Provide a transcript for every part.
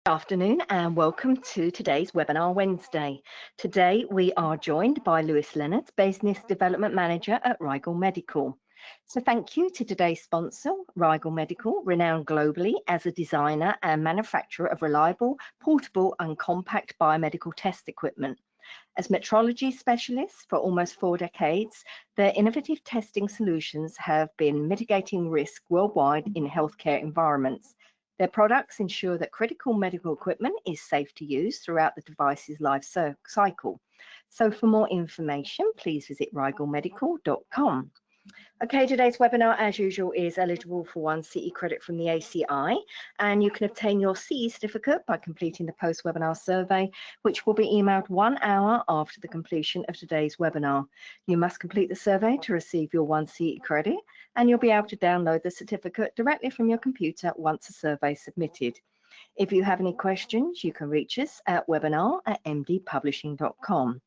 Good afternoon and welcome to today's webinar Wednesday. Today we are joined by Lewis Leonard, Business Development Manager at Rigel Medical. So thank you to today's sponsor, Rigel Medical, renowned globally as a designer and manufacturer of reliable, portable and compact biomedical test equipment. As metrology specialists for almost 4 decades, their innovative testing solutions have been mitigating risk worldwide in healthcare environments. Their products ensure that critical medical equipment is safe to use throughout the device's life cycle. So for more information, please visit rigelmedical.com. Okay, today's webinar, as usual, is eligible for 1 CE credit from the ACI, and you can obtain your CE certificate by completing the post-webinar survey, which will be emailed 1 hour after the completion of today's webinar. You must complete the survey to receive your 1 CE credit, and you'll be able to download the certificate directly from your computer once the survey is submitted. If you have any questions, you can reach us at webinar@mdpublishing.com.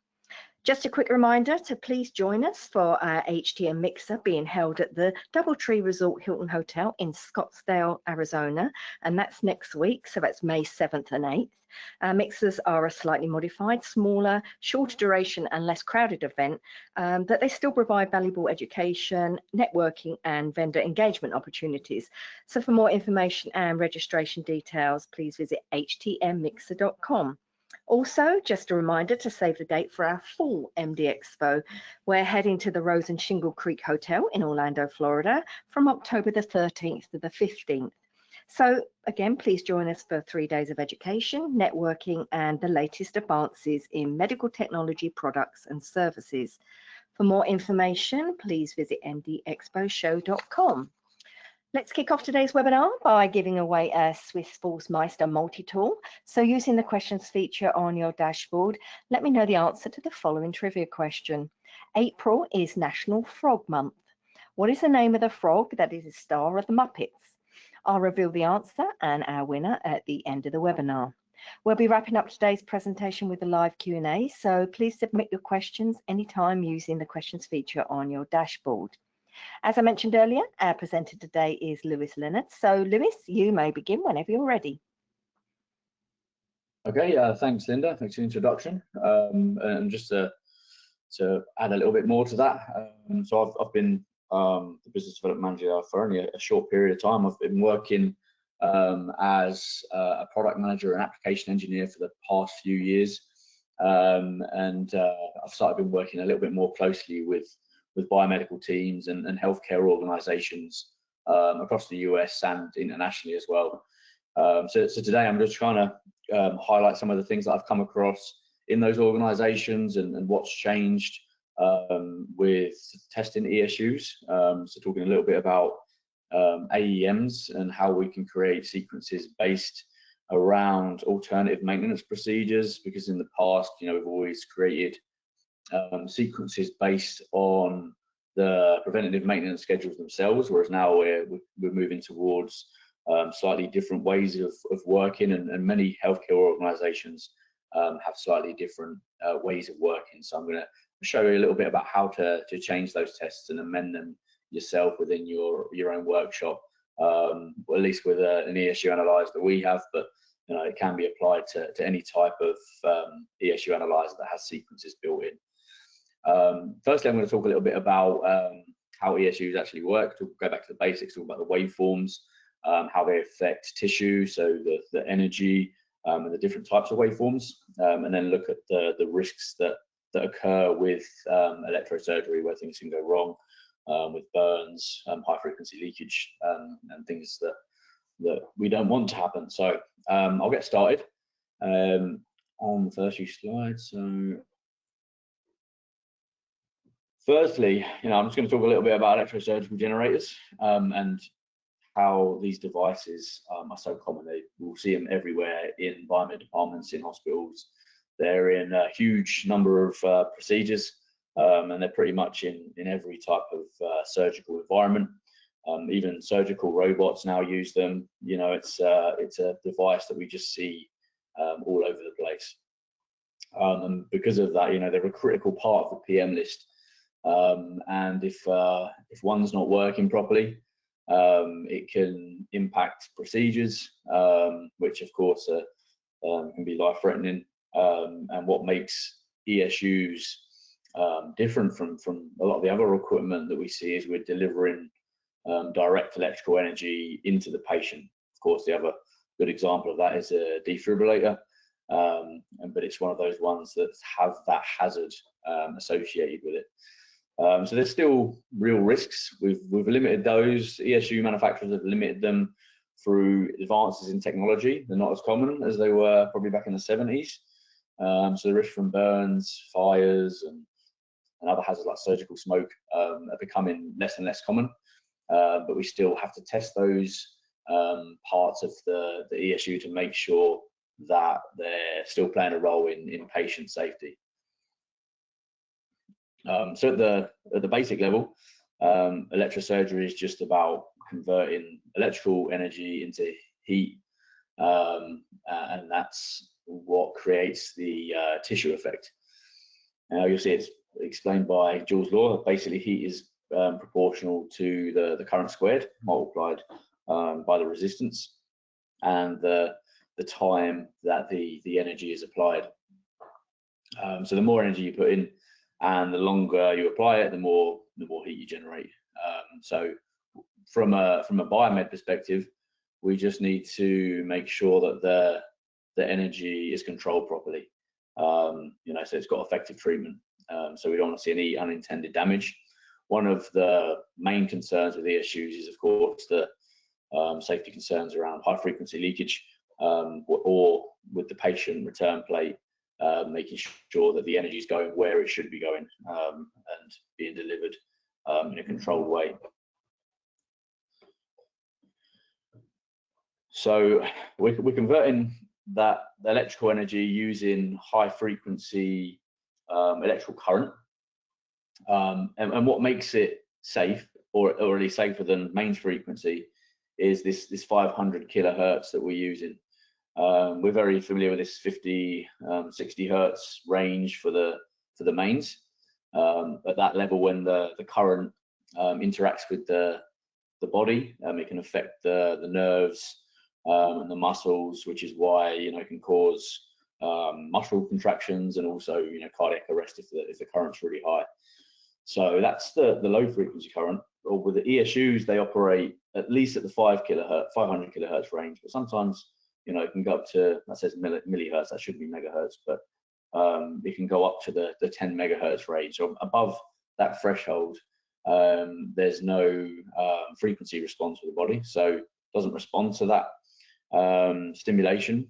Just a quick reminder to please join us for our HTM Mixer being held at the Doubletree Resort Hilton Hotel in Scottsdale, Arizona, and that's next week, so that's May 7th and 8th. Mixers are a slightly modified, smaller, shorter duration and less crowded event, but they still provide valuable education, networking and vendor engagement opportunities. So for more information and registration details, please visit htmmixer.com. Also, just a reminder to save the date for our full MD Expo. We're heading to the Rose and Shingle Creek Hotel in Orlando, Florida from October the 13th to the 15th. So again, please join us for 3 days of education, networking, and the latest advances in medical technology products and services. For more information, please visit mdexposhow.com. Let's kick off today's webinar by giving away a Swiss Force Meister multi-tool. So using the questions feature on your dashboard, let me know the answer to the following trivia question. April is National Frog Month. What is the name of the frog that is a star of the Muppets? I'll reveal the answer and our winner at the end of the webinar. We'll be wrapping up today's presentation with a live Q&A, so please submit your questions anytime using the questions feature on your dashboard. As I mentioned earlier, our presenter today is Lewis Leonard. So Lewis, you may begin whenever you're ready. Okay, thanks Linda, thanks for the introduction. And just to add a little bit more to that, so I've been the business development manager for only a short period of time. I've been working as a product manager and application engineer for the past few years. I've been working a little bit more closely with biomedical teams and healthcare organizations across the US and internationally as well. So today I'm just trying to highlight some of the things that I've come across in those organizations and what's changed with testing ESUs. So talking a little bit about AEMs and how we can create sequences based around alternative maintenance procedures, because in the past, we've always created sequences based on the preventative maintenance schedules themselves, whereas now we're moving towards slightly different ways of working, and many healthcare organizations have slightly different ways of working. So I'm going to show you a little bit about how to change those tests and amend them yourself within your own workshop, or at least with an ESU analyzer that we have, but it can be applied to any type of ESU analyzer that has sequences built in. Firstly, I'm going to talk a little bit about how ESUs actually work, to go back to the basics, talk about the waveforms, how they affect tissue, so the energy and the different types of waveforms, and then look at the risks that occur with electrosurgery, where things can go wrong, with burns, high frequency leakage, and things that we don't want to happen. So I'll get started on the first few slides. So firstly, I'm just going to talk a little bit about electrosurgical generators and how these devices are so common. We'll see them everywhere in biomed departments, in hospitals. They're in a huge number of procedures, and they're pretty much in every type of surgical environment. Even surgical robots now use them. It's a device that we just see all over the place. And because of that, they're a critical part of the PM list. And if one's not working properly, it can impact procedures, which of course are can be life-threatening. And what makes ESUs different from a lot of the other equipment that we see is we're delivering direct electrical energy into the patient. Of course, the other good example of that is a defibrillator, but it's one of those ones that have that hazard associated with it. So there's still real risks. We've limited those. ESU manufacturers have limited them through advances in technology. They're not as common as they were probably back in the 70s. So the risk from burns, fires, and other hazards like surgical smoke are becoming less and less common. But we still have to test those parts of the ESU to make sure that they're still playing a role in patient safety. So at the basic level, electrosurgery is just about converting electrical energy into heat, and that's what creates the tissue effect. Now you'll see it's explained by Joule's law. Basically, heat is proportional to the current squared multiplied by the resistance and the time that the energy is applied. So the more energy you put in and the longer you apply it, the more heat you generate. So from a biomed perspective, we just need to make sure that the energy is controlled properly. So it's got effective treatment. So we don't want to see any unintended damage. One of the main concerns with ESUs is, of course, the safety concerns around high frequency leakage, or with the patient return plate, making sure that the energy is going where it should be going and being delivered in a controlled way. So we're converting that electrical energy using high frequency electrical current, and what makes it safe, or at least safer than mains frequency, is this 500 kilohertz that we're using. We're very familiar with this 50, 60 hertz range for the mains. At that level, when the current interacts with the body, it can affect the nerves and the muscles, which is why it can cause muscle contractions and also cardiac arrest if the current's really high. So that's the low frequency current. Or with the ESUs, they operate at least at the 500 kilohertz range, but sometimes it can go up to, that says millihertz, that should be megahertz, but it can go up to the 10 megahertz range. So above that threshold, there's no frequency response with the body, so it doesn't respond to that stimulation.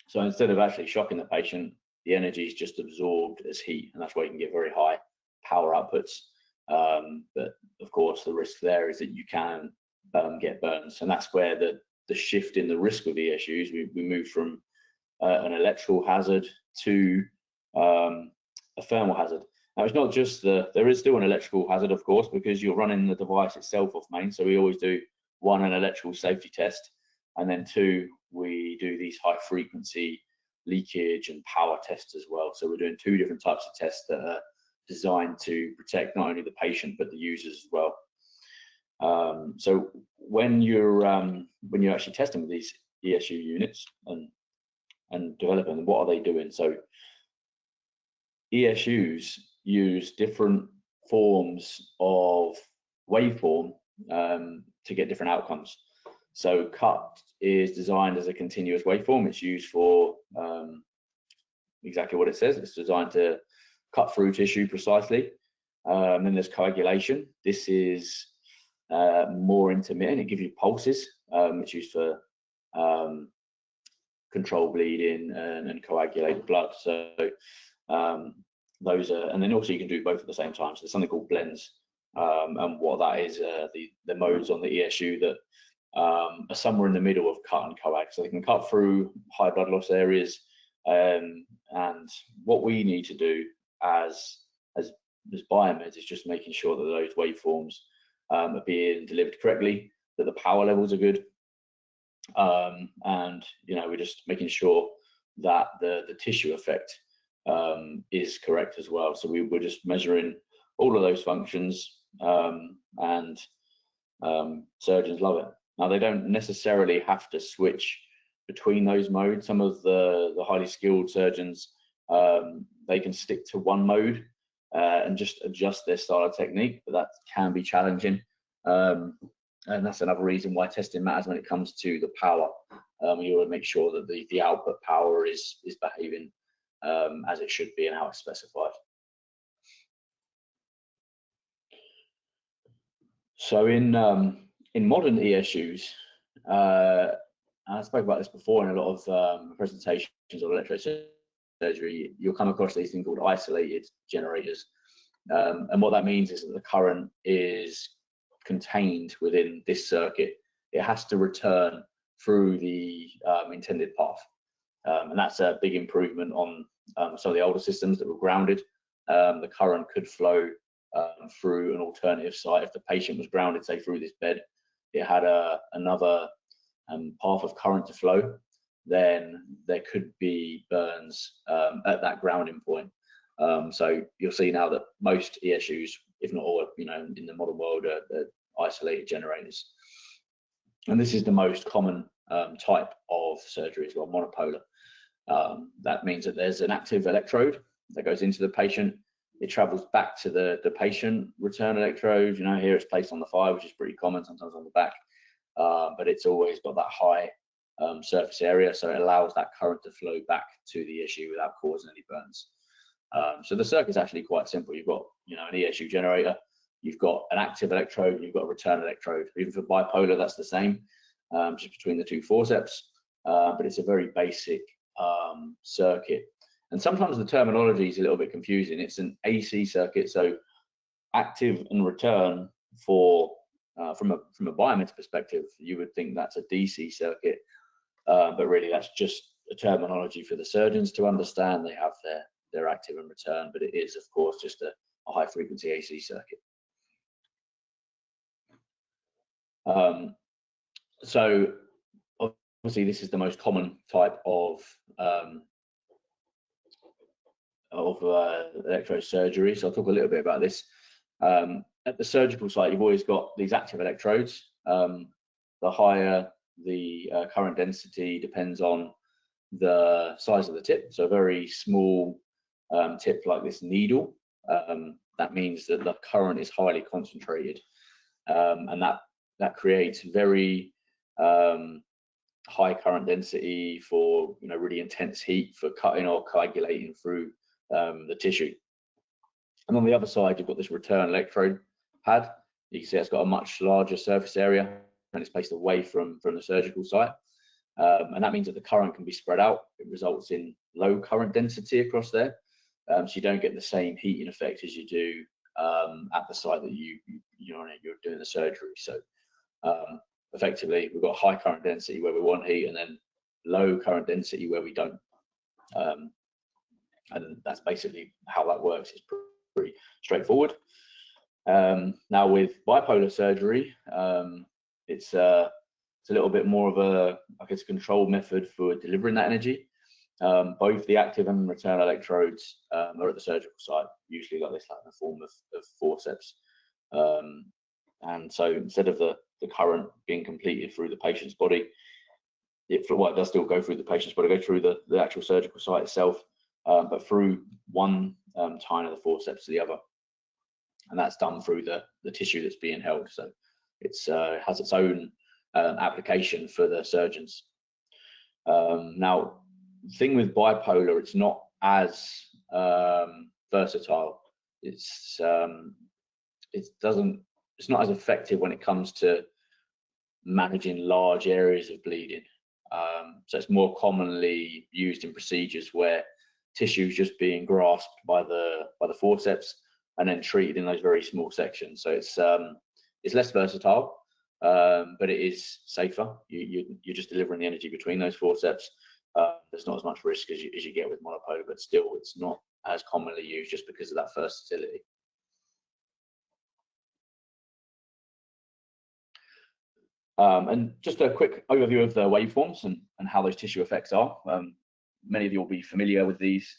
So instead of actually shocking the patient, the energy is just absorbed as heat, and that's why you can get very high power outputs. But of course, the risk there is that you can get burns, and that's where the shift in the risk with ESUs, we move from an electrical hazard to a thermal hazard. Now, it's not just there is still an electrical hazard, of course, because you're running the device itself off main. So we always do one, an electrical safety test, and then two, we do these high frequency leakage and power tests as well. So we're doing two different types of tests that are designed to protect not only the patient but the users as well. So when you're actually testing with these ESU units and developing them, what are they doing? So ESUs use different forms of waveform to get different outcomes. So cut is designed as a continuous waveform. It's used for exactly what it says. It's designed to cut through tissue precisely. Then there's coagulation. This is more intermittent. It gives you pulses. It's used for control bleeding and coagulate blood. So those are, and then also you can do both at the same time. So there's something called blends, and what that is, the modes on the ESU that are somewhere in the middle of cut and coag. So they can cut through high blood loss areas, and what we need to do as biomeds is just making sure that those waveforms are being delivered correctly, that the power levels are good, and we're just making sure that the tissue effect is correct as well. So we're just measuring all of those functions, and surgeons love it. Now, they don't necessarily have to switch between those modes. Some of the highly skilled surgeons, they can stick to one mode and just adjust their style of technique, but that can be challenging. And that's another reason why testing matters when it comes to the power. You want to make sure that the output power is behaving as it should be and how it's specified. So in modern ESUs, I spoke about this before in a lot of presentations on electrosurgery, you'll come across these things called isolated generators. And what that means is that the current is contained within this circuit. It has to return through the intended path. And that's a big improvement on some of the older systems that were grounded. The current could flow through an alternative site. If the patient was grounded, say through this bed, it had another path of current to flow, then there could be burns at that grounding point. So you'll see now that most ESUs, if not all, in the modern world, are isolated generators. And this is the most common type of surgery as well, monopolar. That means that there's an active electrode that goes into the patient. It travels back to the patient, return electrode. Here it's placed on the thigh, which is pretty common, sometimes on the back. But it's always got that high surface area, so it allows that current to flow back to the issue without causing any burns. So the circuit's actually quite simple. You've got an ESU generator, you've got an active electrode, and you've got a return electrode. Even for bipolar, that's the same, just between the two forceps. But it's a very basic circuit. And sometimes the terminology is a little bit confusing. It's an AC circuit, so active and return from a biometer perspective, you would think that's a DC circuit, but really that's just a terminology for the surgeons to understand. They have their active and return, but it is, of course, just a high frequency AC circuit. So obviously this is the most common type of electrosurgery. So I'll talk a little bit about this. At the surgical site, you've always got these active electrodes. The higher the current density depends on the size of the tip. So a very small tip like this needle, that means that the current is highly concentrated, and that creates very high current density for really intense heat for cutting or coagulating through the tissue. And on the other side, you've got this return electrode pad. You can see it's got a much larger surface area and it's placed away from the surgical site. And that means that the current can be spread out. It results in low current density across there. So you don't get the same heating effect as you do at the site that you're doing the surgery. So effectively, we've got high current density where we want heat, and then low current density where we don't. And that's basically how that works. It's pretty straightforward. Now with bipolar surgery, it's a little bit more of a, controlled method for delivering that energy. Both the active and return electrodes are at the surgical site, usually like this, like in the form of forceps. And so instead of the current being completed through the patient's body, it does still go through the patient's body, go through the actual surgical site itself, but through one tine of the forceps to the other. And that's done through the tissue that's being held. So it's has its own application for the surgeons. Now, the thing with bipolar, it's not as versatile. It's not as effective when it comes to managing large areas of bleeding. So it's more commonly used in procedures where tissue is just being grasped by the forceps and then treated in those very small sections. So it's less versatile, but it is safer. You're just delivering the energy between those forceps. There's not as much risk as you get with monopolar, but still it's not as commonly used just because of that versatility. And just a quick overview of the waveforms and how those tissue effects are. Many of you will be familiar with these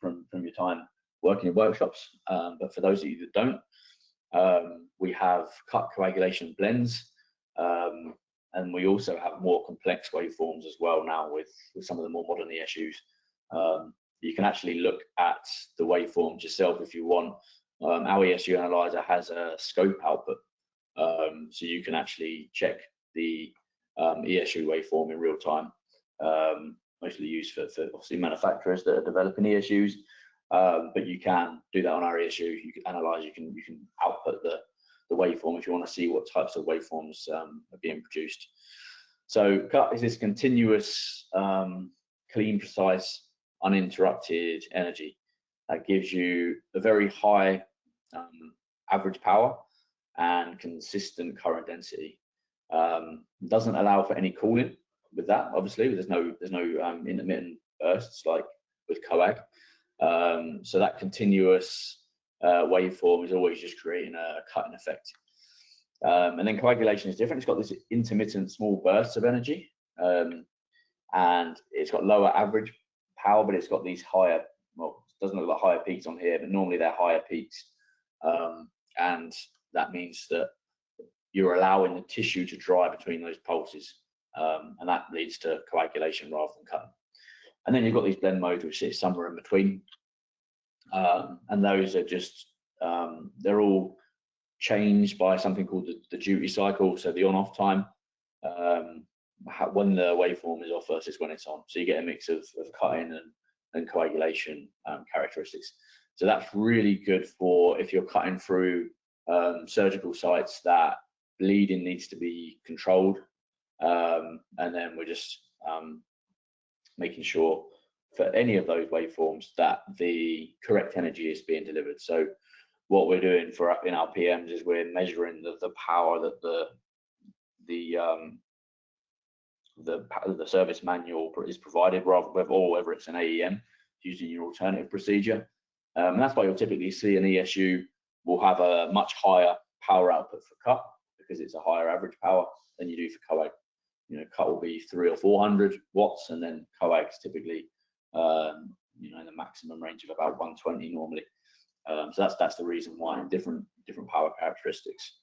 from your time working in workshops, but for those of you that don't, we have cut coagulation blends. And we also have more complex waveforms as well now with some of the more modern ESUs. You can actually look at the waveforms yourself if you want. Our ESU analyzer has a scope output, so you can actually check the ESU waveform in real time. Mostly used for obviously manufacturers that are developing ESUs, but you can do that on our ESU. You can analyze, you can output the waveform if you want to see what types of waveforms are being produced. So cut is this continuous, clean, precise, uninterrupted energy that gives you a very high average power and consistent current density. Doesn't allow for any cooling with that, obviously. There's no intermittent bursts like with Coag. So that continuous waveform is always just creating a cutting effect. And then coagulation is different. It's got this intermittent small bursts of energy, and it's got lower average power, but it's got these higher, well, it doesn't look like higher peaks on here, but normally they're higher peaks. And that means that you're allowing the tissue to dry between those pulses, and that leads to coagulation rather than cutting. And then you've got these blend modes which sit somewhere in between, and those are just they're all changed by something called the duty cycle, so the on-off time, when the waveform is off versus when it's on. So you get a mix of cutting and coagulation characteristics. So that's really good for if you're cutting through surgical sites that bleeding needs to be controlled, and then we're just making sure for any of those waveforms that the correct energy is being delivered. So what we're doing in our PMs is we're measuring the power that the service manual is provided, or whether it's an AEM using your alternative procedure. And that's why you'll typically see an ESU will have a much higher power output for cut, because it's a higher average power than you do for Coag. You know, cut will be 300 or 400 watts, and then Coag's typically you know, in the maximum range of about 120 normally. So that's the reason why, different power characteristics.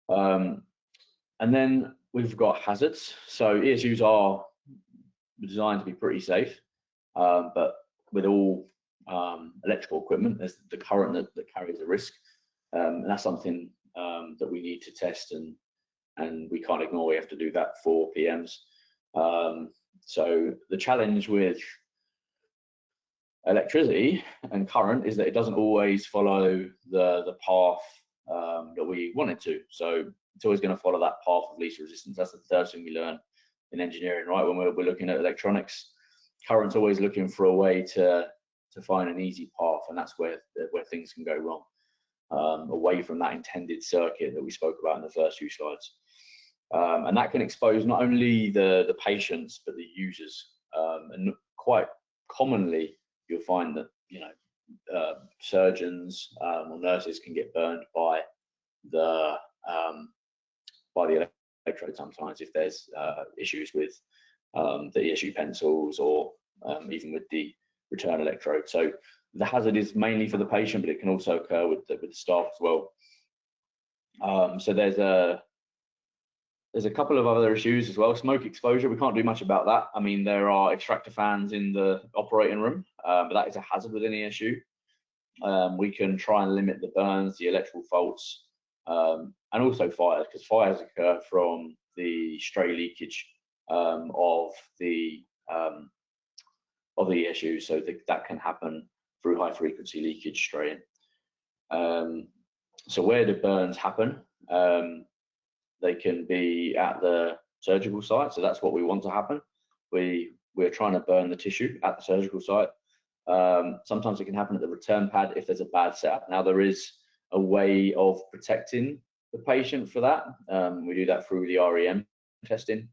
And then we've got hazards. So ESUs are designed to be pretty safe, but with all electrical equipment, there's the current that carries a risk, and that's something that we need to test, and we can't ignore. We have to do that for PMs. So the challenge with electricity and current is that it doesn't always follow the path that we want it to. So it's always going to follow that path of least resistance. That's the third thing we learn in engineering, right? When we're looking at electronics, current's always looking for a way to find an easy path, and that's where things can go wrong, away from that intended circuit that we spoke about in the first few slides. And that can expose not only the patients but the users, and quite commonly you'll find that, you know, surgeons or nurses can get burned by the electrode sometimes if there's issues with the ESU pencils, or even with the return electrode. So the hazard is mainly for the patient, but it can also occur with the staff as well. So there's a couple of other issues as well. Smoke exposure, we can't do much about that. I mean, there are extractor fans in the operating room, but that is a hazard within ESU. We can try and limit the burns, the electrical faults, and also fires, because fires occur from the stray leakage of the ESU, so that can happen through high frequency leakage straying. So where do burns happen? They can be at the surgical site, so that's what we want to happen. We're trying to burn the tissue at the surgical site. Sometimes it can happen at the return pad if there's a bad setup. Now, there is a way of protecting the patient for that. We do that through the REM testing.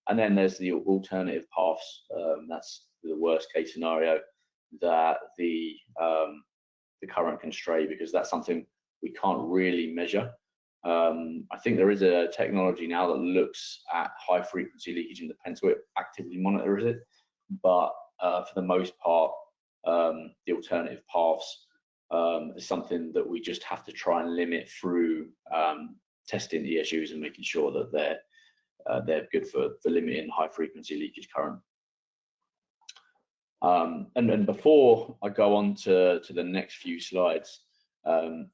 And then there's the alternative paths. That's the worst case scenario, that the current can stray, because that's something we can't really measure. I think there is a technology now that looks at high frequency leakage in the pencil. It actively monitors it, but for the most part, the alternative paths is something that we just have to try and limit through testing the ESUs and making sure that they're good for limiting high frequency leakage current. And then before I go on to the next few slides, a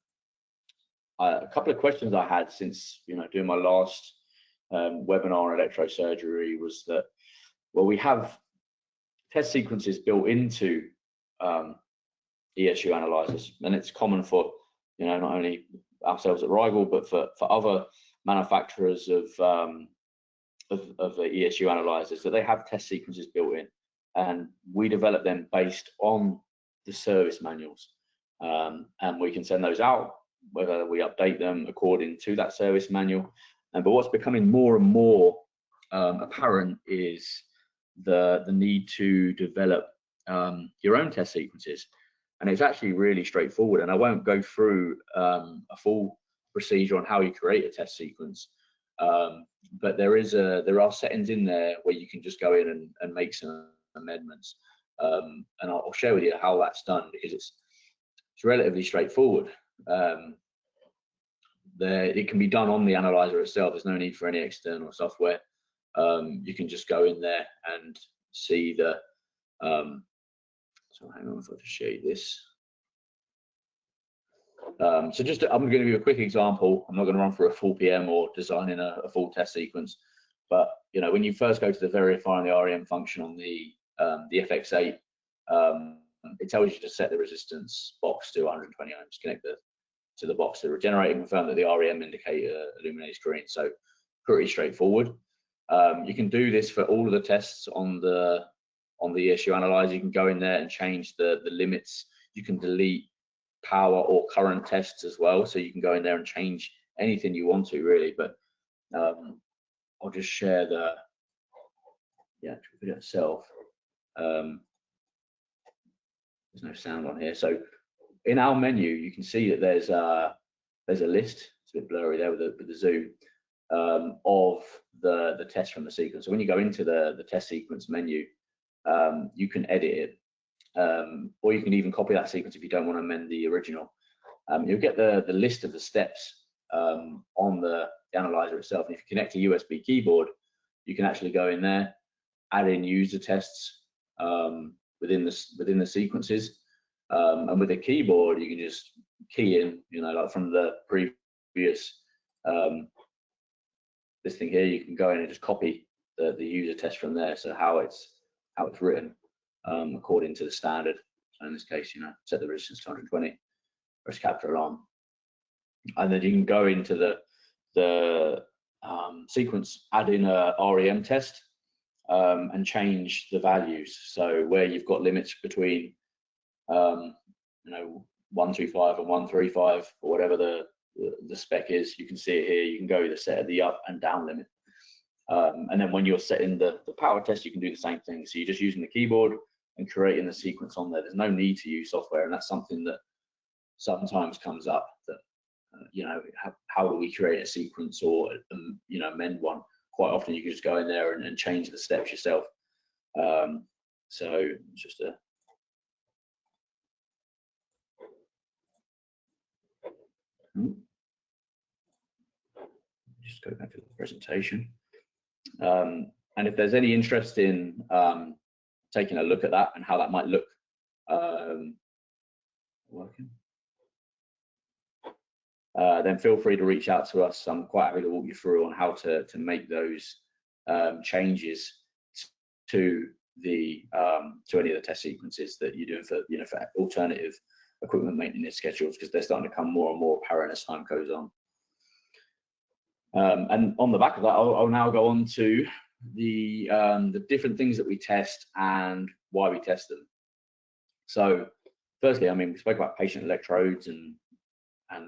couple of questions I had since doing my last webinar on electrosurgery was that, well, we have test sequences built into ESU analyzers, and it's common for not only ourselves at Rigel but for other manufacturers of the ESU analyzers, that they have test sequences built in, and we develop them based on the service manuals, and we can send those out whether we update them according to that service manual. But what's becoming more and more apparent is the need to develop your own test sequences, and it's actually really straightforward. And I won't go through a full procedure on how you create a test sequence, but there are settings in there where you can just go in and make some amendments, and I'll share with you how that's done, because it's relatively straightforward. It can be done on the analyzer itself. There's no need for any external software. You can just go in there and see the so hang on, if I just show you this. So I'm going to give you a quick example. I'm not going to run through a full PM or designing a full test sequence, but when you first go to the verify on the REM function on the FX8, it tells you to set the resistance box to 120 ohms, connect to the box to regenerate and confirm that the REM indicator illuminates green. So pretty straightforward. You can do this for all of the tests on the ESU analyzer. You can go in there and change the limits. You can delete power or current tests as well, so you can go in there and change anything you want to, really. But I'll just share the actual video itself. There's no sound on here. So in our menu, you can see that there's a list. It's a bit blurry there with the zoom of the test from the sequence. So when you go into the test sequence menu, you can edit it, or you can even copy that sequence if you don't want to amend the original. You'll get the list of the steps on the analyzer itself. And if you connect a USB keyboard, you can actually go in there, add in user tests within the sequences, and with a keyboard you can just key in, like from the previous this thing here, you can go in and just copy the user test from there. So how it's written according to the standard. So in this case, set the resistance to 120, press capture alarm, and then you can go into the sequence, add in a REM test, and change the values. So where you've got limits between 125 and 135, or whatever the spec is, you can see it here. You can go either set the up and down limit, and then when you're setting the power test, you can do the same thing. So you're just using the keyboard and creating the sequence on there. There's no need to use software, and that's something that sometimes comes up, that how do we create a sequence or amend one? Quite often you can just go in there and change the steps yourself. So just go back to the presentation. And if there's any interest in taking a look at that and how that might look working, then feel free to reach out to us. I'm quite happy to walk you through on how to make those changes to any of the test sequences that you're doing for for alternative equipment maintenance schedules, because they're starting to become more and more apparent as time goes on. And on the back of that, I'll now go on to the different things that we test and why we test them. So firstly, we spoke about patient electrodes and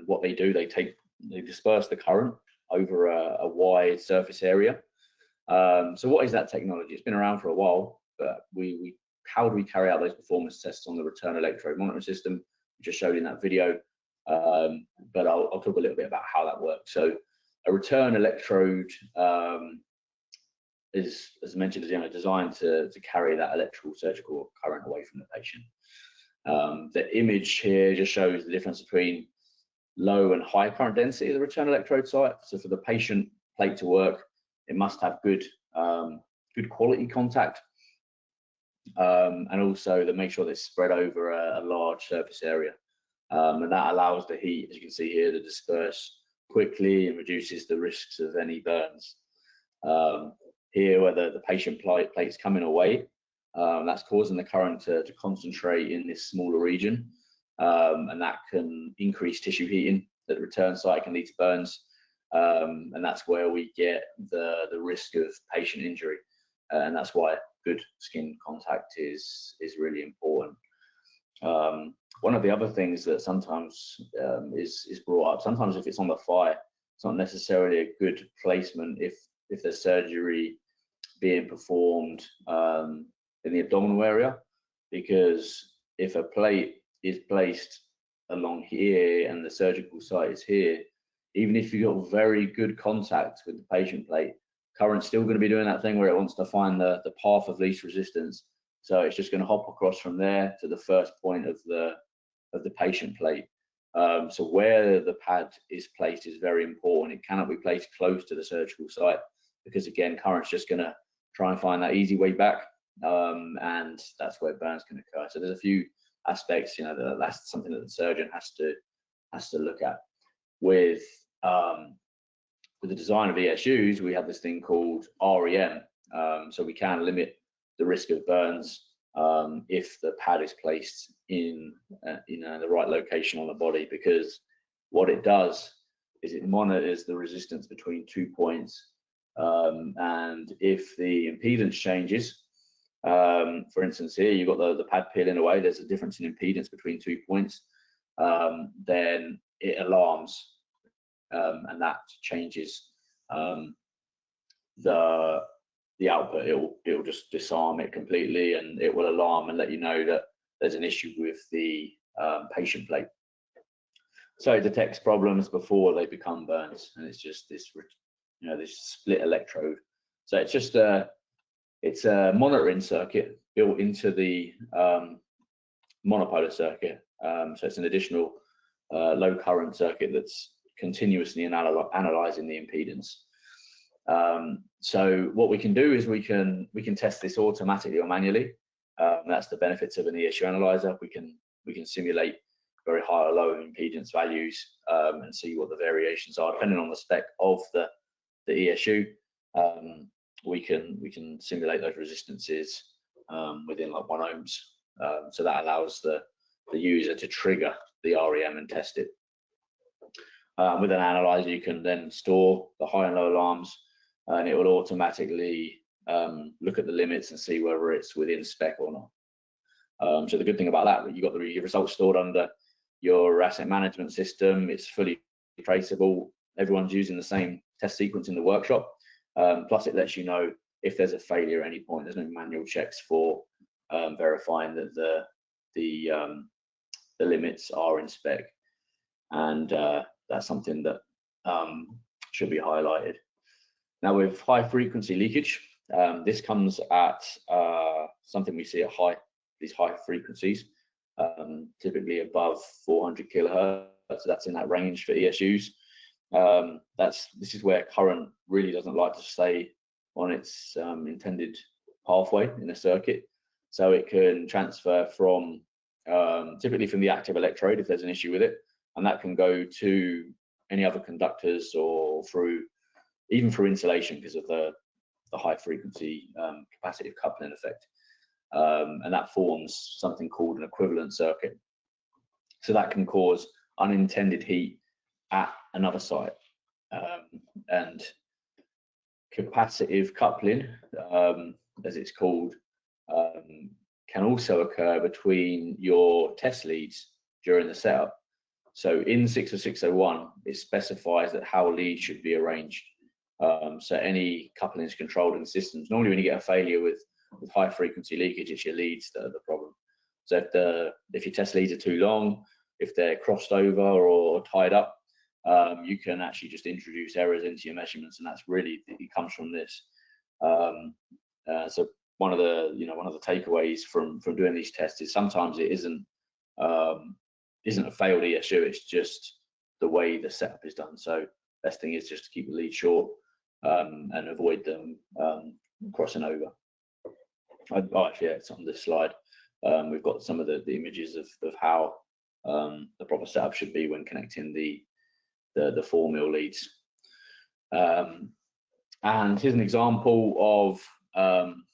what they do. They disperse the current over a wide surface area. So what is that technology? It's been around for a while, but how do we carry out those performance tests on the return electrode monitoring system, we just showed in that video? But I'll talk a little bit about how that works. So a return electrode is, as mentioned, designed to carry that electrical surgical current away from the patient. The image here just shows the difference between low and high current density of the return electrode site. So for the patient plate to work, it must have good quality contact, and also to make sure that it's spread over a large surface area, and that allows the heat, as you can see here, to disperse quickly and reduces the risks of any burns. Here, where the patient plate is coming away, that's causing the current to concentrate in this smaller region, and that can increase tissue heating at the return site, can lead to burns, and that's where we get the risk of patient injury, and that's why good skin contact is really important. One of the other things that sometimes is brought up, sometimes if it's on the thigh, it's not necessarily a good placement if there's surgery being performed in the abdominal area, because if a plate is placed along here and the surgical site is here, even if you've got very good contact with the patient plate, current's still going to be doing that thing where it wants to find the path of least resistance. So it's just going to hop across from there to the first point of the patient plate. So where the pad is placed is very important. It cannot be placed close to the surgical site, because again, current's just going to try and find that easy way back, and that's where burns can occur. So there's a few aspects, that's something that the surgeon has to look at. With the design of ESUs, we have this thing called REM, so we can limit the risk of burns if the pad is placed in the right location on the body, because what it does is it monitors the resistance between 2 points, and if the impedance changes, for instance here you've got the pad peeling away, there's a difference in impedance between 2 points, then it alarms, and that changes the output. It'll just disarm it completely, and it will alarm and let you know that there's an issue with the patient plate. So it detects problems before they become burns, and it's just this split electrode. So it's just it's a monitoring circuit built into the monopolar circuit. So it's an additional low current circuit that's continuously analyzing the impedance. So what we can do is we can test this automatically or manually. That's the benefits of an ESU analyzer. We can simulate very high or low impedance values, and see what the variations are depending on the spec of the ESU. We can simulate those resistances within like 1 ohms. So that allows the user to trigger the REM and test it. With an analyzer, you can then store the high and low alarms, and it will automatically look at the limits and see whether it's within spec or not. So the good thing about that, you've got your results stored under your asset management system. It's fully traceable. Everyone's using the same test sequence in the workshop. Plus, it lets you know if there's a failure at any point. There's no manual checks for verifying that the limits are in spec, and that's something that should be highlighted. Now, with high frequency leakage, this comes at something we see at these high frequencies, typically above 400 kilohertz. So that's in that range for ESUs. This is where current really doesn't like to stay on its intended pathway in a circuit. So it can transfer from typically from the active electrode if there's an issue with it, and that can go to any other conductors or even through insulation because of the high frequency capacitive coupling effect, and that forms something called an equivalent circuit. So that can cause unintended heat at another site, and capacitive coupling, as it's called, can also occur between your test leads during the setup. So in 60601, it specifies that how leads should be arranged. So any couplings controlled in the systems, normally when you get a failure with high frequency leakage, it's your leads that are the problem. So if your test leads are too long, if they're crossed over or tied up, you can actually just introduce errors into your measurements, and it comes from this. So one of the takeaways from doing these tests is sometimes it isn't a failed ESU, it's just the way the setup is done. So best thing is just to keep the lead short and avoid them crossing over. Oh, actually, yeah, it's on this slide. We've got some of the images of how the proper setup should be when connecting the 4mm leads. And here's an example of an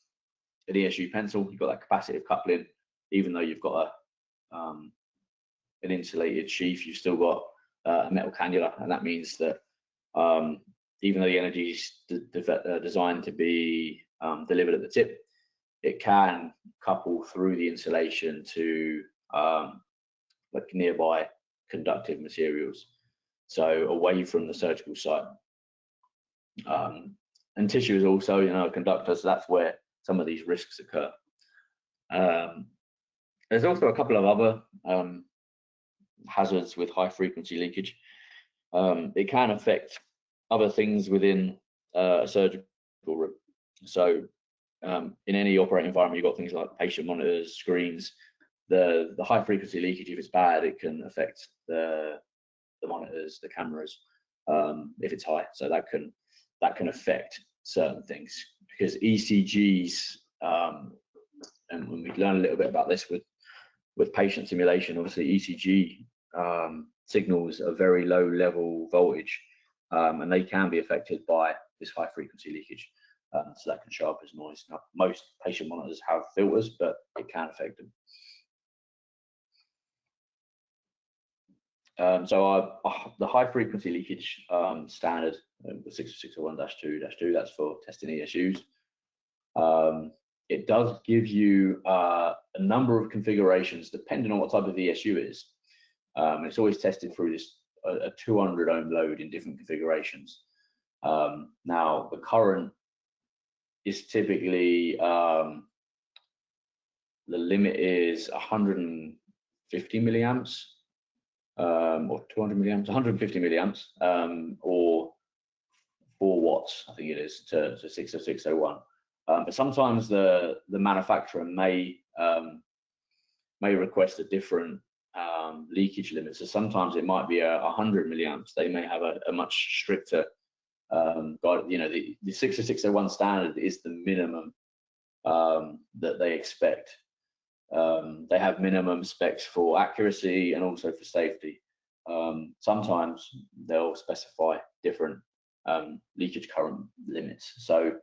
ESU pencil. You've got that capacitive coupling. Even though you've got an insulated sheath, you've still got a metal cannula, and that means that even though the energy is designed to be delivered at the tip, it can couple through the insulation to like nearby conductive materials, so away from the surgical site. And tissue is also, a conductor, so that's where some of these risks occur. There's also a couple of other hazards with high frequency leakage. It can affect other things within a surgical room. So in any operating environment, you've got things like patient monitors, screens. The high frequency leakage, if it's bad, it can affect the monitors, the cameras, if it's high. So that can affect certain things, because ECGs, and when we learn a little bit about this with patient simulation, obviously ECG signals a very low level voltage, and they can be affected by this high frequency leakage. So that can show up as noise. Now, most patient monitors have filters, but it can affect them. So the high frequency leakage standard, the 60601-2-2, that's for testing ESUs. It does give you a number of configurations depending on what type of ESU is. It's always tested through a 200 ohm load in different configurations. Now the current is typically, the limit is 150 milliamps. Or 200 milliamps, 150 milliamps, or 4 watts, I think it is, to 60601. But sometimes the manufacturer may request a different leakage limit. So sometimes it might be 100 milliamps. They may have a much stricter guide. The 60601 standard is the minimum that they expect. They have minimum specs for accuracy and also for safety. Sometimes they'll specify different leakage current limits. So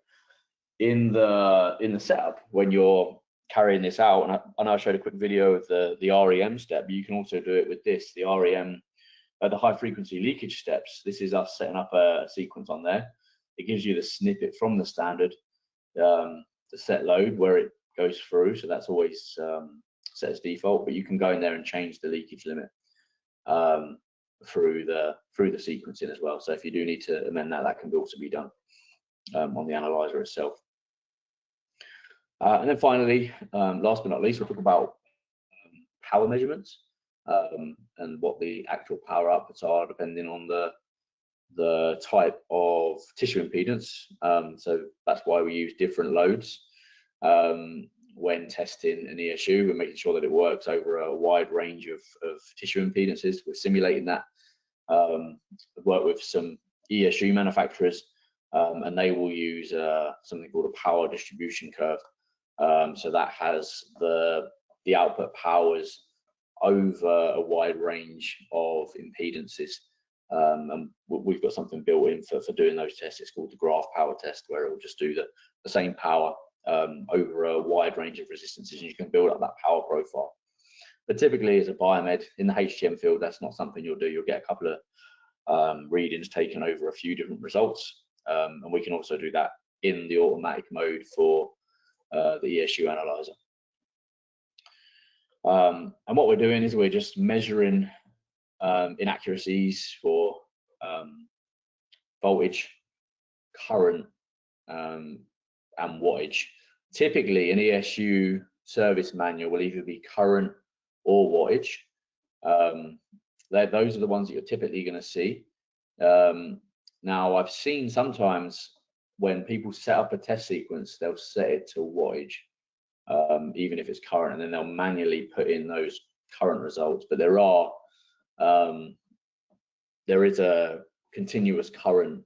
in the setup, when you're carrying this out, and I know I showed a quick video of the REM step, but you can also do it with this, the REM, the high frequency leakage steps. This is us setting up a sequence on there. It gives you the snippet from the standard, the set load where it goes through, so that's always set as default, but you can go in there and change the leakage limit through the sequencing as well. So if you do need to amend that, that can also be done on the analyzer itself. And then finally, last but not least, we'll talk about power measurements and what the actual power outputs are depending on the type of tissue impedance. So that's why we use different loads when testing an ESU. We're making sure that it works over a wide range of tissue impedances. We're simulating that. Work with some ESU manufacturers, and they will use something called a power distribution curve. So that has the output powers over a wide range of impedances. And we've got something built in for doing those tests. It's called the graph power test, where it will just do the same power over a wide range of resistances, and you can build up that power profile. But typically, as a biomed in the HTM field, that's not something you'll do. You'll get a couple of readings taken over a few different results, and we can also do that in the automatic mode for the ESU analyzer. And what we're doing is we're just measuring inaccuracies for voltage, current, and wattage. Typically, an ESU service manual will either be current or wattage. Those are the ones that you're typically going to see. Now, I've seen sometimes when people set up a test sequence, they'll set it to wattage, even if it's current, and then they'll manually put in those current results. But there are there is a continuous current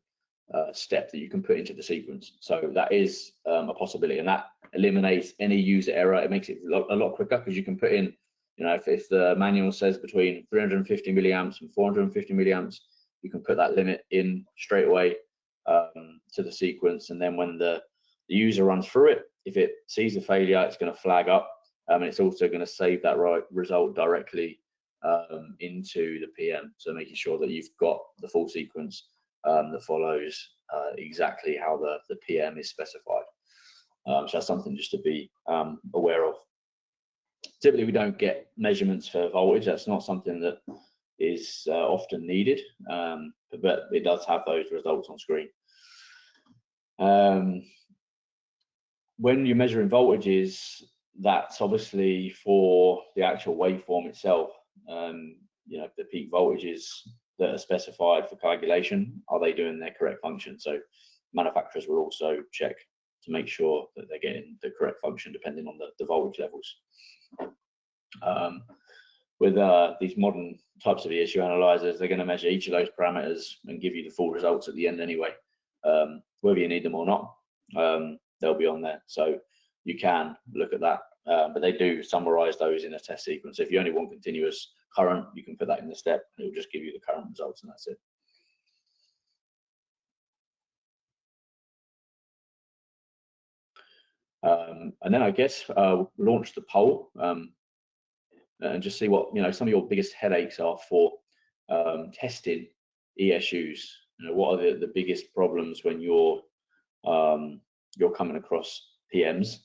step that you can put into the sequence. So that is a possibility, and that eliminates any user error. It makes it a lot quicker because you can put in, you know, if the manual says between 350 milliamps and 450 milliamps, you can put that limit in straight away to the sequence, and then when the user runs through it, if it sees a failure, it's going to flag up, and it's also going to save that result directly into the PM. So making sure that you've got the full sequence that follows exactly how the PM is specified. So that's something just to be aware of. Typically, we don't get measurements for voltage. That's not something that is often needed, but it does have those results on screen. When you're measuring voltages, that's obviously for the actual waveform itself. You know, the peak voltages that are specified for coagulation, are they doing their correct function? So manufacturers will also check to make sure that they're getting the correct function depending on the voltage levels. With these modern types of ESU analyzers, they're going to measure each of those parameters and give you the full results at the end anyway. Whether you need them or not, they'll be on there. So you can look at that, but they do summarize those in a test sequence. If you only want continuous current, you can put that in the step, and it will just give you the current results, and that's it. And then I guess launch the poll and just see what, you know, some of your biggest headaches are for testing ESUs. You know, what are the biggest problems when you're coming across PMs?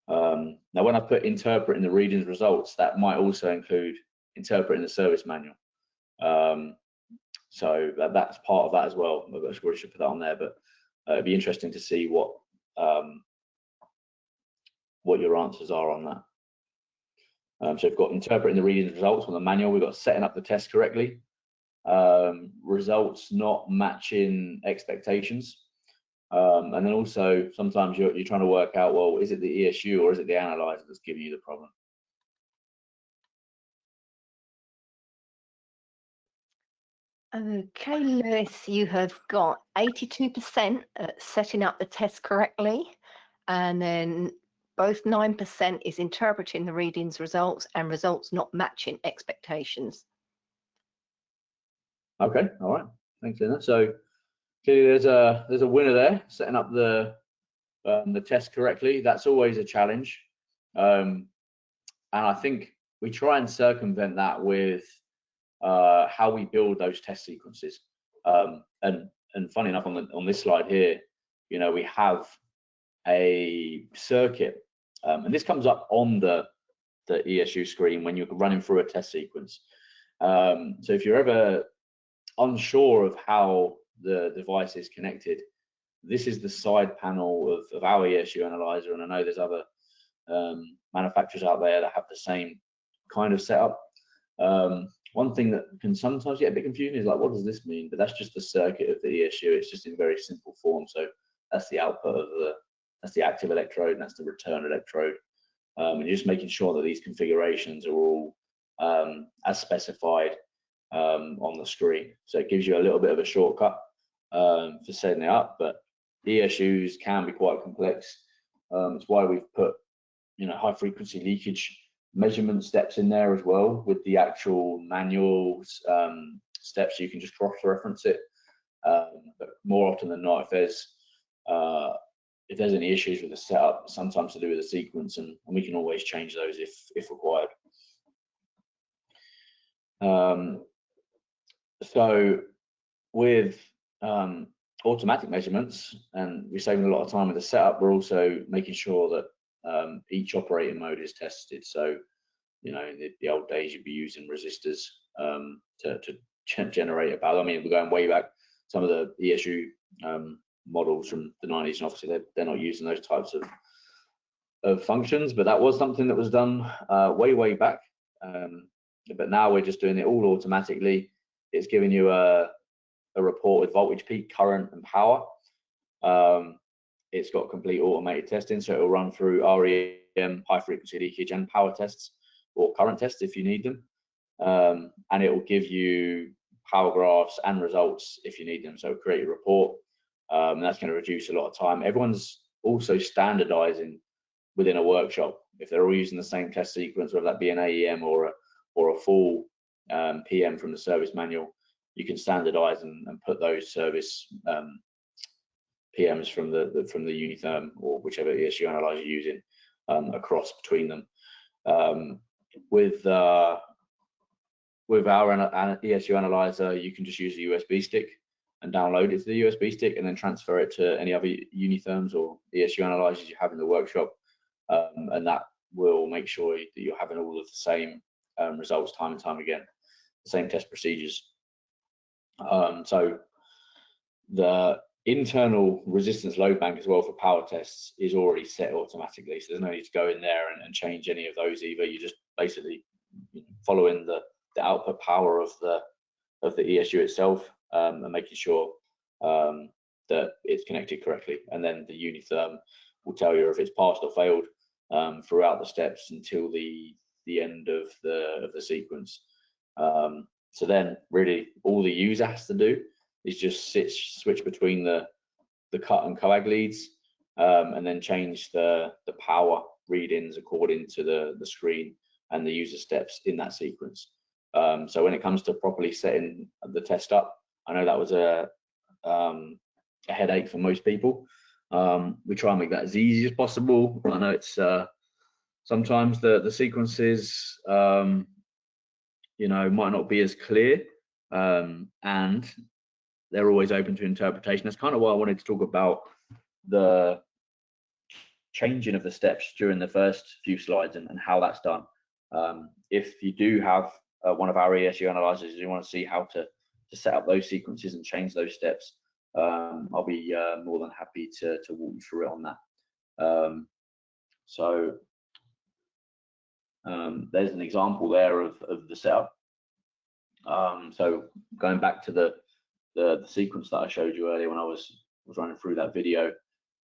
Now, when I put interpreting the readings results, that might also include interpreting the service manual. So that's part of that as well. I probably should put that on there, but it'd be interesting to see what your answers are on that. So we've got interpreting the readings results on the manual. We've got setting up the test correctly. Results not matching expectations. And then also sometimes you're trying to work out, well, is it the ESU or is it the analyzer that's giving you the problem? Okay, Lewis, you have got 82% at setting up the test correctly, and then both 9% is interpreting the readings results and results not matching expectations. Okay, all right, thanks, Lena. So clearly there's a winner there, setting up the test correctly. That's always a challenge, and I think we try and circumvent that with how we build those test sequences. And funny enough, on this slide here, you know, we have a circuit, and this comes up on the ESU screen when you're running through a test sequence. So if you're ever unsure of how the device is connected, this is the side panel of our ESU analyzer, and I know there's other manufacturers out there that have the same kind of setup. One thing that can sometimes get a bit confusing is like, what does this mean? But that's just the circuit of the ESU. It's just in very simple form. So that's the output of that's the active electrode, and that's the return electrode. And you're just making sure that these configurations are all as specified on the screen. So it gives you a little bit of a shortcut for setting it up, but ESUs can be quite complex. It's why we've put, you know, high frequency leakage measurement steps in there as well with the actual manual steps. So you can just cross-reference it. But more often than not, if there's any issues with the setup, sometimes to do with the sequence, and we can always change those if required. So with automatic measurements, and we're saving a lot of time with the setup, we're also making sure that each operating mode is tested. So, you know, in the old days, you'd be using resistors to generate a power. I mean, we're going way back. Some of the ESU models from the 90s, and obviously they're not using those types of functions, but that was something that was done way back. But now we're just doing it all automatically. It's giving you a report with voltage, peak, current, and power. It's got complete automated testing, so it'll run through REM, high frequency leakage, and power tests, or current tests if you need them. And it will give you power graphs and results if you need them. So create a report. That's going to reduce a lot of time. Everyone's also standardizing within a workshop. If they're all using the same test sequence, whether that be an AEM or a full PM from the service manual, you can standardize and put those service PMs from the Unitherm or whichever ESU analyzer you're using across between them. With our ESU analyzer, you can just use a USB stick and download it to the USB stick and then transfer it to any other Unitherms or ESU analyzers you have in the workshop, and that will make sure that you're having all of the same results time and time again, the same test procedures. So the internal resistance load bank as well for power tests is already set automatically, so there's no need to go in there and change any of those either. You just basically following the output power of the ESU itself and making sure that it's connected correctly, and then the Unitherm will tell you if it's passed or failed throughout the steps until the end of the sequence. So then really all the user has to do is just switch between the cut and coag leads, and then change the power readings according to the screen and the user steps in that sequence. So when it comes to properly setting the test up, I know that was a headache for most people. We try and make that as easy as possible. I know it's sometimes the sequences might not be as clear, and they're always open to interpretation. That's kind of why I wanted to talk about the changing of the steps during the first few slides and how that's done. If you do have one of our ESU analyzers, you want to see how to set up those sequences and change those steps, I'll be more than happy to walk you through it on that. So there's an example there of the setup. So going back to the sequence that I showed you earlier when I was running through that video,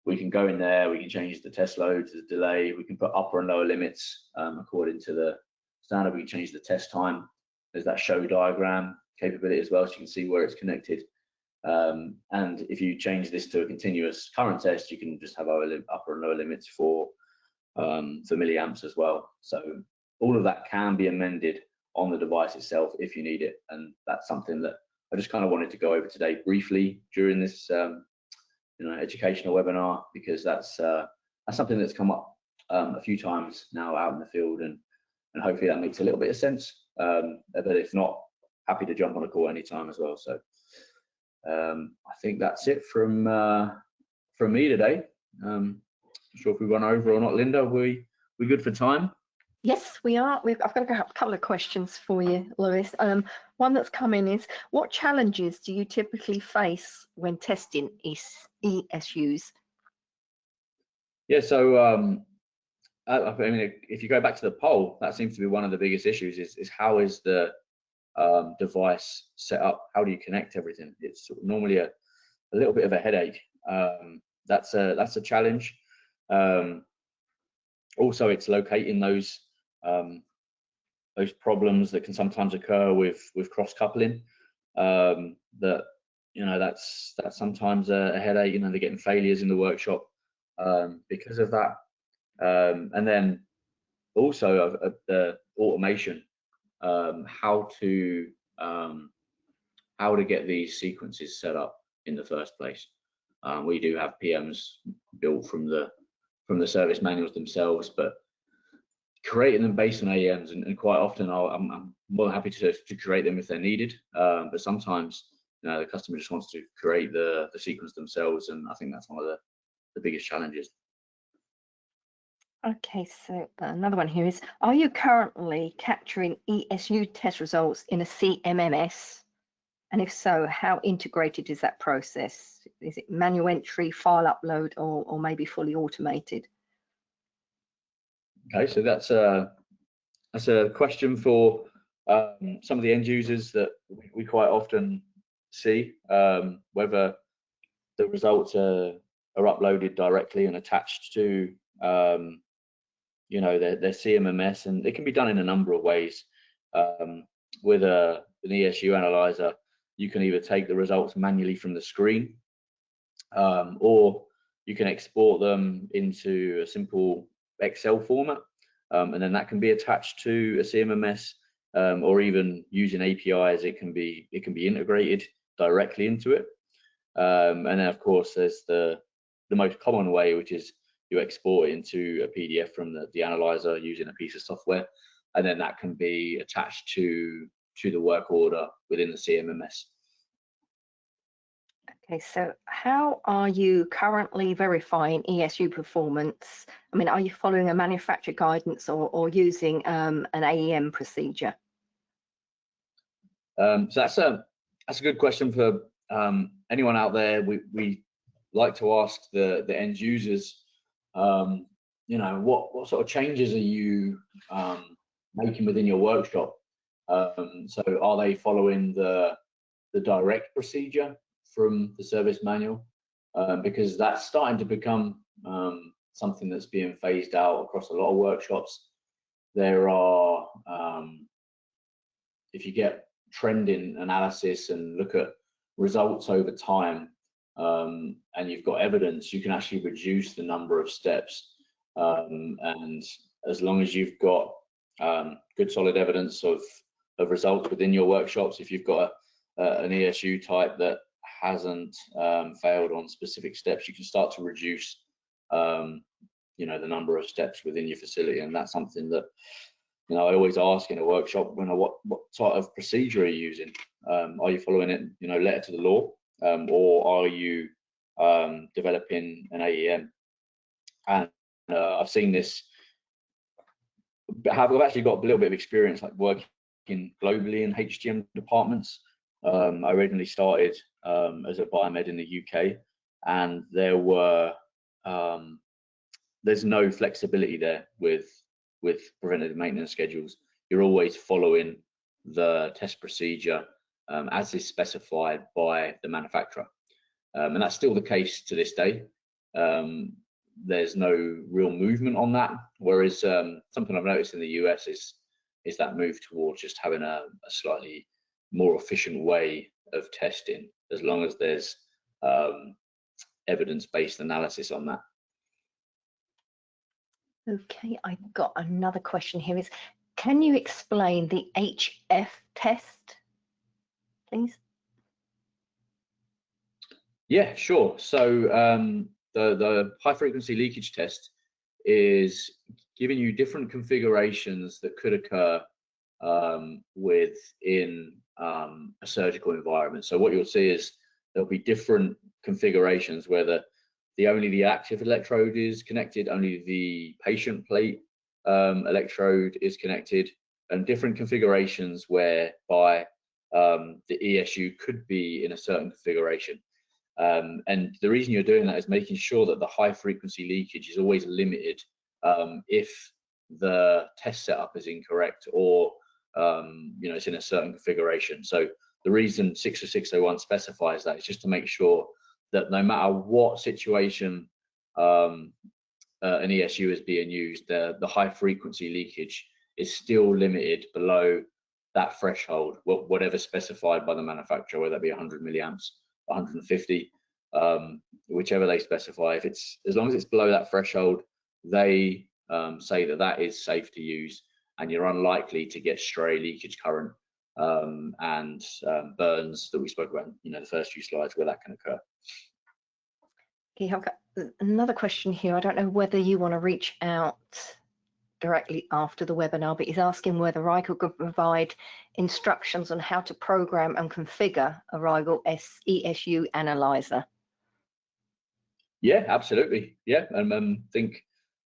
we can go in there, we can change the test load, the delay, we can put upper and lower limits according to the standard. We can change the test time. There's that show diagram capability as well, so you can see where it's connected. And if you change this to a continuous current test, you can just have upper and lower limits for milliamps as well. So all of that can be amended on the device itself if you need it, and that's something that I just kind of wanted to go over today briefly during this educational webinar, because that's something that's come up a few times now out in the field, and hopefully that makes a little bit of sense. But if not, happy to jump on a call anytime as well. So I think that's it from me today. Not sure if we run over or not. Linda, we good for time? Yes, we are. I've got a couple of questions for you, Lewis. One that's come in is, what challenges do you typically face when testing ESUs? Yeah, so I mean, if you go back to the poll, that seems to be one of the biggest issues, is how is the device set up? How do you connect everything? It's normally a little bit of a headache. That's a challenge. Also, it's locating those problems that can sometimes occur with cross coupling. That's sometimes a headache. They're getting failures in the workshop because of that. And then also the automation, how to get these sequences set up in the first place. We do have PMs built from the service manuals themselves, but creating them based on AEMs, and quite often I'm more than happy to create them if they're needed, but sometimes the customer just wants to create the sequence themselves, and I think that's one of the biggest challenges. Okay, so another one here is, are you currently capturing ESU test results in a CMMS? And if so, how integrated is that process? Is it manual entry, file upload, or maybe fully automated? Okay, so that's a question for some of the end users that we quite often see, whether the results are uploaded directly and attached to their CMMS, and it can be done in a number of ways. With an ESU analyzer, you can either take the results manually from the screen, or you can export them into a simple Excel format, and then that can be attached to a CMMS, or even using APIs, it can be integrated directly into it. And then of course there's the most common way, which is you export it into a PDF from the analyzer using a piece of software, and then that can be attached to the work order within the CMMS. Okay, so how are you currently verifying ESU performance? I mean, are you following a manufacturer guidance or using an AEM procedure? So that's a good question for anyone out there. We like to ask the end users, you know, what sort of changes are you making within your workshop? So are they following the direct procedure from the service manual? Because that's starting to become something that's being phased out across a lot of workshops. There are, if you get trending analysis and look at results over time, and you've got evidence, you can actually reduce the number of steps. And as long as you've got good solid evidence of results within your workshops, if you've got an ESU type that hasn't failed on specific steps, you can start to reduce you know, the number of steps within your facility. And that's something that, you know, I always ask in a workshop, you know, what type of procedure are you using? Are you following it, you know, letter to the law, or are you developing an AEM? And I've seen this. I've actually got a little bit of experience, like working globally in HTM departments. I originally started as a biomed in the UK, and there's no flexibility there with preventative maintenance schedules. You're always following the test procedure as is specified by the manufacturer, and that's still the case to this day. There's no real movement on that, whereas something I've noticed in the US is that move towards just having a slightly more efficient way of testing, as long as there's evidence-based analysis on that. Okay, I've got another question here. Can you explain the HF test, please? Yeah, sure. So the high frequency leakage test is giving you different configurations that could occur within a surgical environment. So what you'll see is there'll be different configurations where only the active electrode is connected, only the patient plate electrode is connected, and different configurations whereby the ESU could be in a certain configuration. And the reason you're doing that is making sure that the high frequency leakage is always limited if the test setup is incorrect, or you know, it's in a certain configuration. So the reason 60601 specifies that is just to make sure that no matter what situation an ESU is being used, the high frequency leakage is still limited below that threshold, whatever specified by the manufacturer, whether that be 100 milliamps, 150, whichever they specify. If it's, as long as it's below that threshold, they say that is safe to use, and you're unlikely to get stray leakage current and burns that we spoke about, you know, the first few slides, where that can occur. Okay, I've got another question here. I don't know whether you want to reach out directly after the webinar, but he's asking whether Rigel could provide instructions on how to program and configure a Rigel ESU analyzer. Yeah, absolutely. Yeah, and think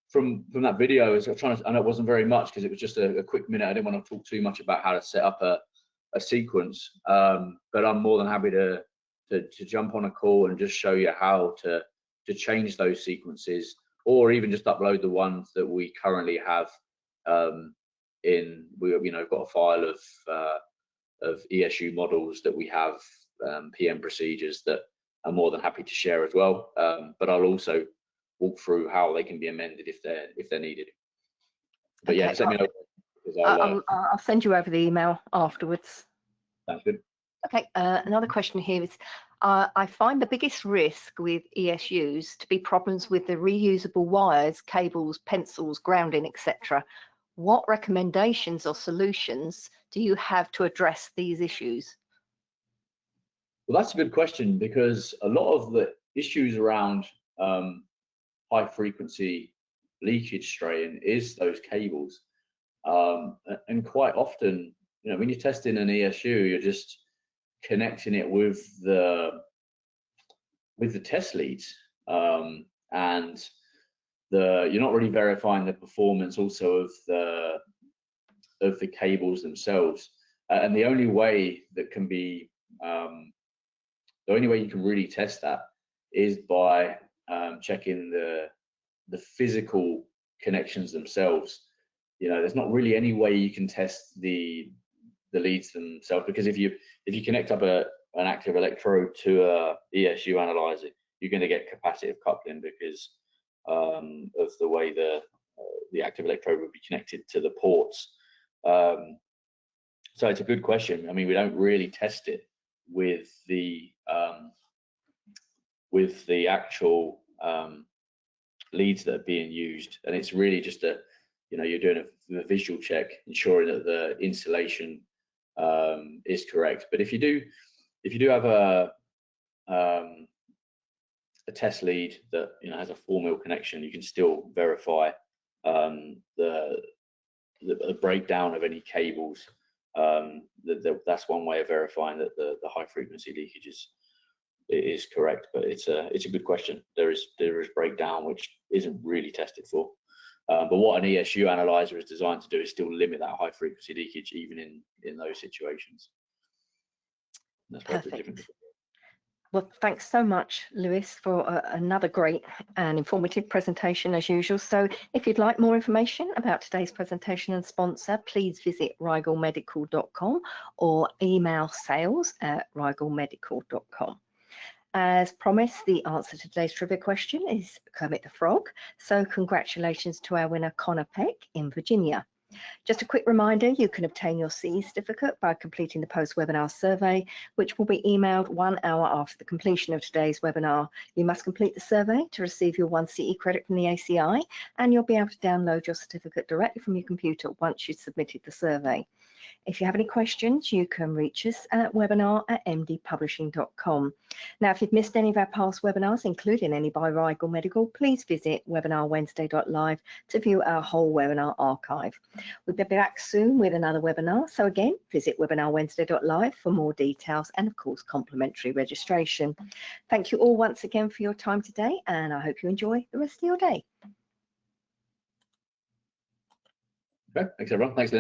from that video, as I was trying to, I know it wasn't very much because it was just a quick minute. I didn't want to talk too much about how to set up a sequence, but I'm more than happy to jump on a call and just show you how to change those sequences, or even just upload the ones that we currently have we've got a file of ESU models that we have, PM procedures that I'm more than happy to share as well. But I'll also walk through how they can be amended if they're needed. But yeah, Okay, just let me know. I'll send you over the email afterwards. Sounds good. Okay, another question here is, I find the biggest risk with ESUs to be problems with the reusable wires, cables, pencils, grounding, etc. What recommendations or solutions do you have to address these issues? Well, that's a good question, because a lot of the issues around high frequency leakage strain is those cables. And quite often, when you're testing an ESU, you're just connecting it with the test leads, and you're not really verifying the performance also of the cables themselves. And the only way that can be the only way you can really test that is by checking the physical connections themselves. There's not really any way you can test the leads themselves, because if you connect up an active electrode to a ESU analyzer, you're going to get capacitive coupling because of the way the active electrode would be connected to the ports. So it's a good question. I mean, we don't really test it with the actual leads that are being used, and it's really just you're doing a visual check, ensuring that the insulation is correct. But if you do have a test lead that has a 4mm connection, you can still verify the breakdown of any cables. That's one way of verifying that the high frequency leakage is correct. But it's a good question. There is breakdown which isn't really tested for. But what an ESU analyzer is designed to do is still limit that high frequency leakage even in those situations. That's perfect. Well, thanks so much, Lewis, for another great and informative presentation as usual. So if you'd like more information about today's presentation and sponsor, please visit rigelmedical.com or email sales@rigelmedical.com. As promised, the answer to today's trivia question is Kermit the Frog. So congratulations to our winner, Connor Peck in Virginia. Just a quick reminder, you can obtain your CE certificate by completing the post-webinar survey, which will be emailed 1 hour after the completion of today's webinar. You must complete the survey to receive your 1 CE credit from the ACI, and you'll be able to download your certificate directly from your computer once you've submitted the survey. If you have any questions, you can reach us at webinar@mdpublishing.com. Now, if you've missed any of our past webinars, including any by Rigel Medical, please visit webinarwednesday.live to view our whole webinar archive. We'll be back soon with another webinar. So again, visit webinarwednesday.live for more details and, of course, complimentary registration. Thank you all once again for your time today, and I hope you enjoy the rest of your day. Okay, thanks everyone. Thanks, Lynn.